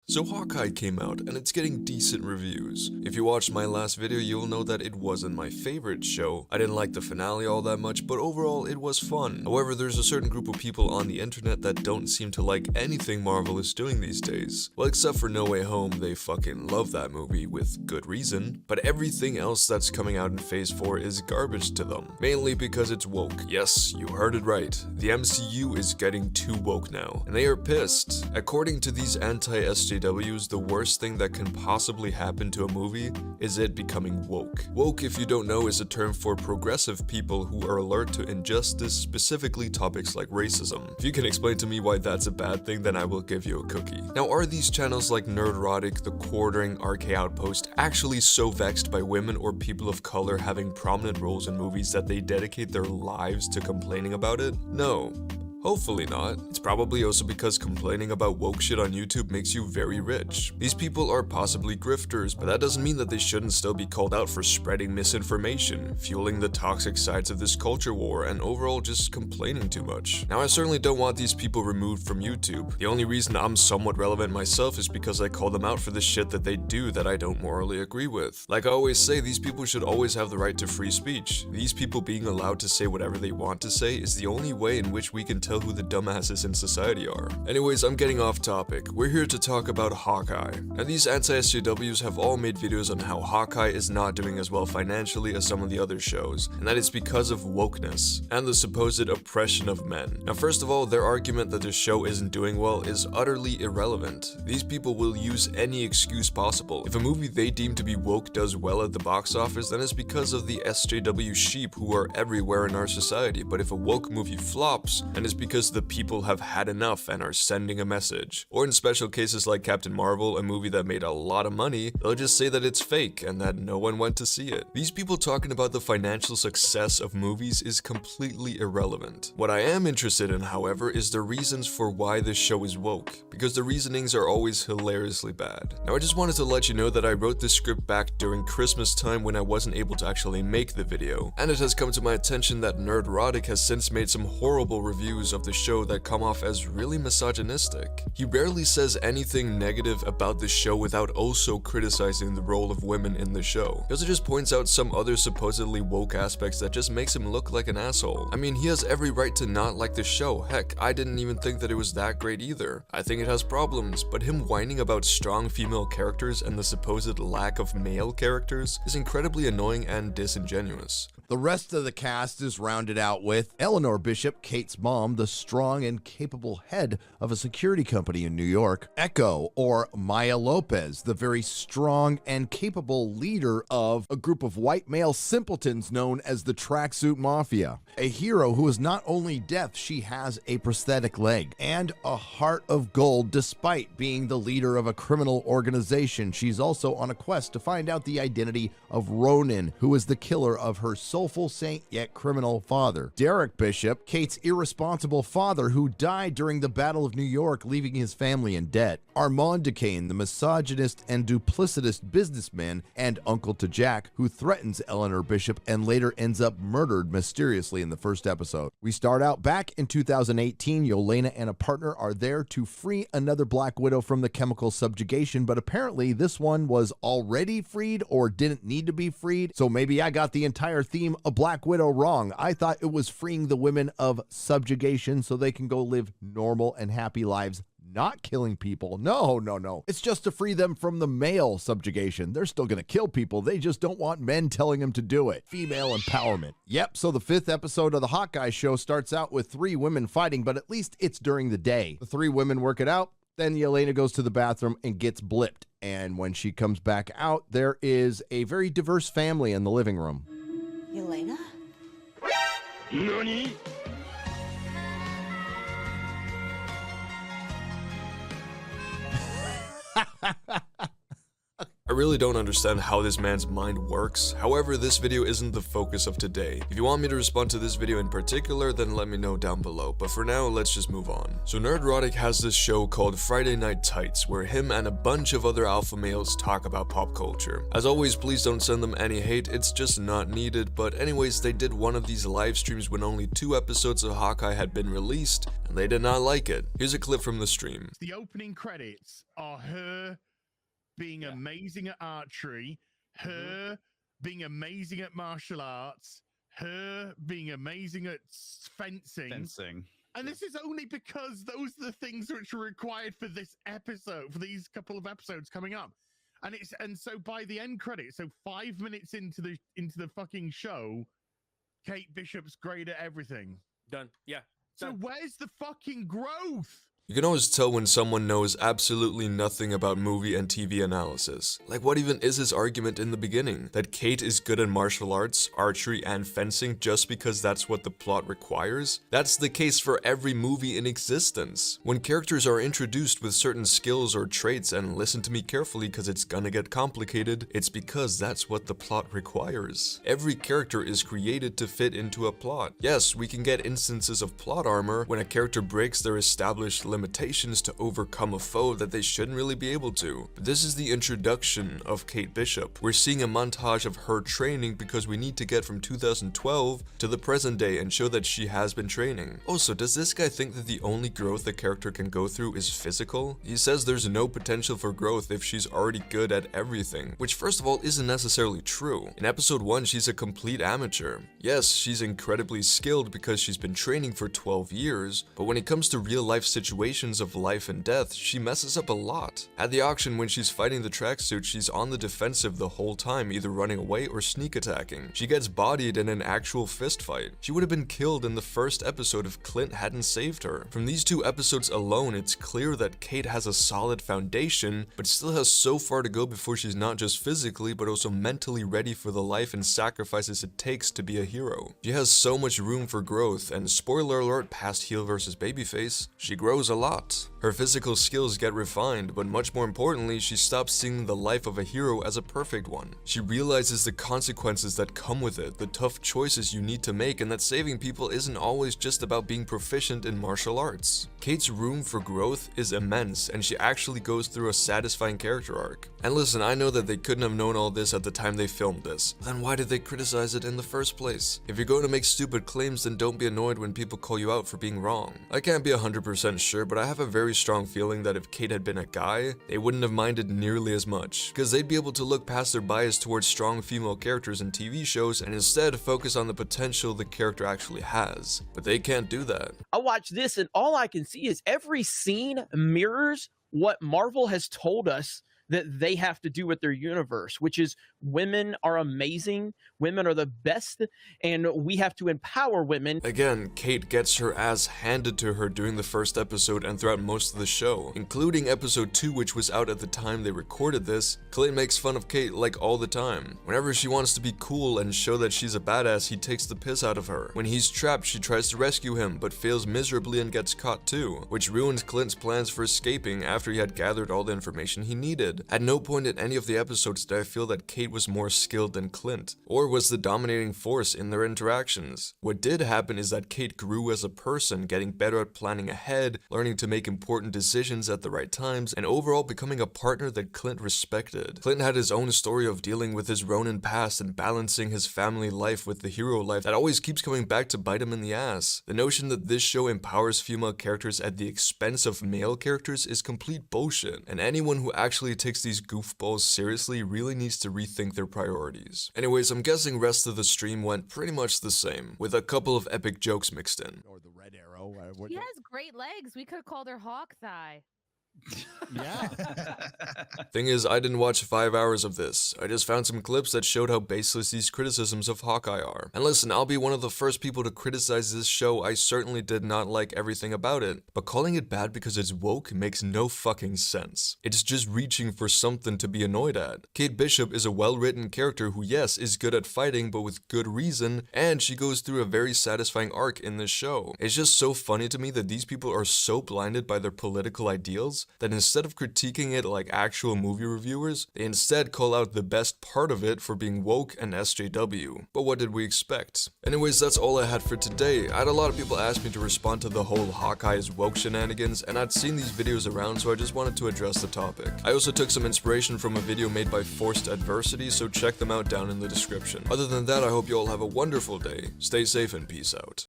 So Hawkeye came out, and it's getting decent reviews. If you watched my last video, you'll know that it wasn't my favorite show. I didn't like the finale all that much, but overall it was fun. However, there's a certain group of people on the internet that don't seem to like anything Marvel is doing these days. Well, except for No Way Home, they fucking love that movie, with good reason. But everything else that's coming out in Phase 4 is garbage to them. Mainly because it's woke. Yes, you heard it right. The MCU is getting too woke now, and they are pissed. According to these anti-SJWs, the worst thing that can possibly happen to a movie is it becoming woke. Woke, if you don't know, is a term for progressive people who are alert to injustice, specifically topics like racism. If you can explain to me why that's a bad thing, then I will give you a cookie. Now, are these channels like Nerdrotic, The Quartering, RK Outpost actually so vexed by women or people of color having prominent roles in movies that they dedicate their lives to complaining about it? No. Hopefully not. It's probably also because complaining about woke shit on YouTube makes you very rich. These people are possibly grifters, but that doesn't mean that they shouldn't still be called out for spreading misinformation, fueling the toxic sides of this culture war, and overall just complaining too much. Now, I certainly don't want these people removed from YouTube. The only reason I'm somewhat relevant myself is because I call them out for the shit that they do that I don't morally agree with. Like I always say, these people should always have the right to free speech. These people being allowed to say whatever they want to say is the only way in which we can tell who the dumbasses in society are. Anyways, I'm getting off topic. We're here to talk about Hawkeye. Now, these anti-SJWs have all made videos on how Hawkeye is not doing as well financially as some of the other shows, and that it's because of wokeness and the supposed oppression of men. Now, first of all, their argument that the show isn't doing well is utterly irrelevant. These people will use any excuse possible. If a movie they deem to be woke does well at the box office, then it's because of the SJW sheep who are everywhere in our society. But if a woke movie flops, then it's because the people have had enough and are sending a message. Or in special cases like Captain Marvel, a movie that made a lot of money, they'll just say that it's fake and that no one went to see it. These people talking about the financial success of movies is completely irrelevant. What I am interested in, however, is the reasons for why this show is woke, because the reasonings are always hilariously bad. Now, I just wanted to let you know that I wrote this script back during Christmas time when I wasn't able to actually make the video, and it has come to my attention that Nerdrotic has since made some horrible reviews of the show that come off as really misogynistic. He rarely says anything negative about the show without also criticizing the role of women in the show. He also just points out some other supposedly woke aspects that just makes him look like an asshole. I mean, he has every right to not like the show. Heck, I didn't even think that it was that great either. I think it has problems, but him whining about strong female characters and the supposed lack of male characters is incredibly annoying and disingenuous. The rest of the cast is rounded out with Eleanor Bishop, Kate's mom, the strong and capable head of a security company in New York; Echo, or Maya Lopez, the very strong and capable leader of a group of white male simpletons known as the Tracksuit Mafia; a hero who is not only deaf, she has a prosthetic leg, and a heart of gold despite being the leader of a criminal organization. She's also on a quest to find out the identity of Ronan, who is the killer of her soulful saint yet criminal father; Derek Bishop, Kate's irresponsible father who died during the Battle of New York, leaving his family in debt; Armand Duquesne, the misogynist and duplicitous businessman and uncle to Jack, who threatens Eleanor Bishop and later ends up murdered mysteriously in the first episode. We start out back in 2018. Yelena and a partner are there to free another Black Widow from the chemical subjugation, but apparently this one was already freed or didn't need to be freed, so maybe I got the entire theme of Black Widow wrong. I thought it was freeing the women of subjugation so they can go live normal and happy lives, not killing people. No. It's just to free them from the male subjugation. They're still gonna kill people. They just don't want men telling them to do it. Female empowerment. Yep, so the 5th episode of the Hawkeye show starts out with 3 women fighting, but at least it's during the day. The 3 women work it out. Then Yelena goes to the bathroom and gets blipped. And when she comes back out, there is a very diverse family in the living room. Yelena? NANI? I really don't understand how this man's mind works. However, this video isn't the focus of today. If you want me to respond to this video in particular, then let me know down below. But for now, let's just move on. So Nerdrotic has this show called Friday Night Tights, where him and a bunch of other alpha males talk about pop culture. As always, please don't send them any hate, it's just not needed. But anyways, they did one of these live streams when only 2 episodes of Hawkeye had been released, and they did not like it. Here's a clip from the stream. The opening credits are her being amazing at archery, her being amazing at martial arts, her being amazing at fencing. And this is only because those are the things which are required for this episode, for these couple of episodes coming up. And so by the end credits, so 5 minutes into the fucking show, Kate Bishop's great at everything. Done. Yeah. So where's the fucking growth? You can always tell when someone knows absolutely nothing about movie and TV analysis. Like, what even is his argument in the beginning? That Kate is good at martial arts, archery, and fencing just because that's what the plot requires? That's the case for every movie in existence. When characters are introduced with certain skills or traits, and listen to me carefully because it's gonna get complicated, it's because that's what the plot requires. Every character is created to fit into a plot. Yes, we can get instances of plot armor when a character breaks their established limitations to overcome a foe that they shouldn't really be able to. But this is the introduction of Kate Bishop. We're seeing a montage of her training because we need to get from 2012 to the present day and show that she has been training. Also, does this guy think that the only growth a character can go through is physical? He says there's no potential for growth if she's already good at everything, which first of all isn't necessarily true. In episode 1, she's a complete amateur. Yes, she's incredibly skilled because she's been training for 12 years, but when it comes to real life situations of life and death, she messes up a lot. At the auction, when she's fighting the tracksuit, she's on the defensive the whole time, either running away or sneak attacking. She gets bodied in an actual fist fight. She would have been killed in the first episode if Clint hadn't saved her. From these 2 episodes alone, it's clear that Kate has a solid foundation, but still has so far to go before she's not just physically, but also mentally ready for the life and sacrifices it takes to be a hero. She has so much room for growth, and spoiler alert past Heelvsbabyface, she grows a lot. Her physical skills get refined, but much more importantly, she stops seeing the life of a hero as a perfect one. She realizes the consequences that come with it, the tough choices you need to make, and that saving people isn't always just about being proficient in martial arts. Kate's room for growth is immense, and she actually goes through a satisfying character arc. And listen, I know that they couldn't have known all this at the time they filmed this. Then why did they criticize it in the first place? If you're going to make stupid claims, then don't be annoyed when people call you out for being wrong. I can't be 100% sure, but I have a very strong feeling that if Kate had been a guy, they wouldn't have minded nearly as much, because they'd be able to look past their bias towards strong female characters in TV shows and instead focus on the potential the character actually has. But they can't do that. I watch this and all I can see is every scene mirrors what Marvel has told us that they have to do with their universe, which is women are amazing, women are the best, and we have to empower women. Again, Kate gets her ass handed to her during the first episode and throughout most of the show, including episode 2, which was out at the time they recorded this. Clay makes fun of Kate like all the time. Whenever she wants to be cool and show that she's a badass, he takes the piss out of her. When he's trapped, she tries to rescue him, but fails miserably and gets caught too, which ruins Clint's plans for escaping after he had gathered all the information he needed. At no point in any of the episodes did I feel that Kate was more skilled than Clint, or was the dominating force in their interactions. What did happen is that Kate grew as a person, getting better at planning ahead, learning to make important decisions at the right times, and overall becoming a partner that Clint respected. Clint had his own story of dealing with his Ronin past and balancing his family life with the hero life that always keeps coming back to bite him in the ass. The notion that this show empowers female characters at the expense of male characters is complete bullshit, and anyone who actually takes these goofballs seriously really needs to rethink their priorities. Anyways, I'm guessing rest of the stream went pretty much the same, with a couple of epic jokes mixed in. Or the red arrow. She has great legs. We could have called her Hawkeye. Yeah. Thing is, I didn't watch 5 hours of this. I just found some clips that showed how baseless these criticisms of Hawkeye are. And listen, I'll be one of the first people to criticize this show. I certainly did not like everything about it. But calling it bad because it's woke makes no fucking sense. It's just reaching for something to be annoyed at. Kate Bishop is a well-written character who, yes, is good at fighting, but with good reason, and she goes through a very satisfying arc in this show. It's just so funny to me that these people are so blinded by their political ideals that instead of critiquing it like actual actual movie reviewers. They instead call out the best part of it for being woke and SJW. But what did we expect? Anyways, that's all I had for today. I had a lot of people ask me to respond to the whole Hawkeye is woke shenanigans, and I'd seen these videos around, so I just wanted to address the topic. I also took some inspiration from a video made by Forced Adversity, so check them out down in the description. Other than that, I hope you all have a wonderful day. Stay safe and peace out.